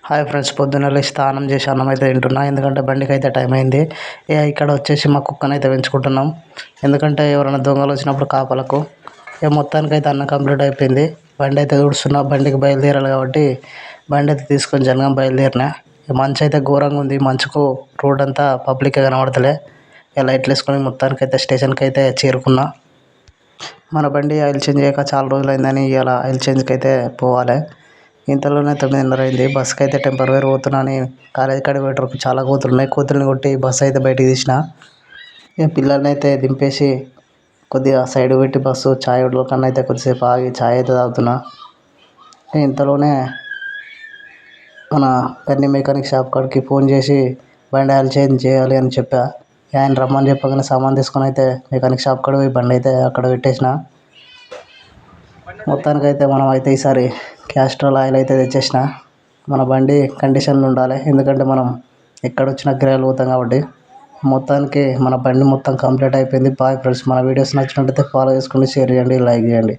Hi friends, పొద్దున్న లేచి స్నానం చేసి అన్నం అయితే తింటున్నా. ఎందుకంటే బండికి అయితే టైం అయింది. ఇక్కడ వచ్చేసి మా కుక్కను అయితే పెంచుకుంటున్నాం. ఎందుకంటే ఎవరైనా దొంగలు వచ్చినప్పుడు కాపలకు మొత్తానికి అయితే అన్నం కంప్లీట్ అయిపోయింది. బండి అయితే తుడుస్తున్నా, బండికి బయలుదేరాలి కాబట్టి బండి అయితే తీసుకొని జనగా బయలుదేరిన. మంచు అయితే ఘోరంగా ఉంది. మంచుకు రోడ్ అంతా పబ్లిక్గా కనబడతలే. లైట్లు వేసుకొని మొత్తానికి అయితే స్టేషన్కి అయితే చేరుకున్నా. మన బండి ఆయిల్ చేంజ్ చేయక చాలా రోజులు అయిందని ఇలా ఆయిల్ చేంజ్కి అయితే పోవాలి. ఇంతలోనే 9:30 అయింది. బస్కి అయితే టెంపరవరీ పోతున్నా అని కాలేజ్ కాడికి పోయేటప్పుడు చాలా కోతులు ఉన్నాయి. కోతుల్ని కొట్టి బస్సు అయితే బయటికి తీసిన. పిల్లల్ని అయితే దింపేసి కొద్దిగా సైడ్ పెట్టి బస్సు ఛాయ్ కన్నా అయితే కొద్దిసేపు ఆగి ఛాయ్ అయితే తాగుతున్నా. ఇంతలోనే మన గన్ని మెకానిక్ షాప్ కాడికి ఫోన్ చేసి బండి ఆయిల్ చేంజ్ చేయాలి అని చెప్పా. ఆయన రమ్మని చెప్పగానే సామాన్ తీసుకొని అయితే మెకానిక్ షాప్ కాడ పోయి బండి అయితే అక్కడ పెట్టేసిన. మొత్తానికైతే మనం అయితే ఈసారి క్యాస్ట్రాల్ ఆయిల్ అయితే తెచ్చేసిన. మన బండి కండిషన్లో ఉండాలి, ఎందుకంటే మనం ఎక్కడొచ్చినా కిరాయిలు పోతాం కాబట్టి. మొత్తానికి మన బండి మొత్తం కంప్లీట్ అయిపోయింది. బాయ్ ఫ్రెండ్స్, మన వీడియోస్ నచ్చినట్లయితే ఫాలో చేసుకోండి, షేర్ చేయండి, లైక్ చేయండి.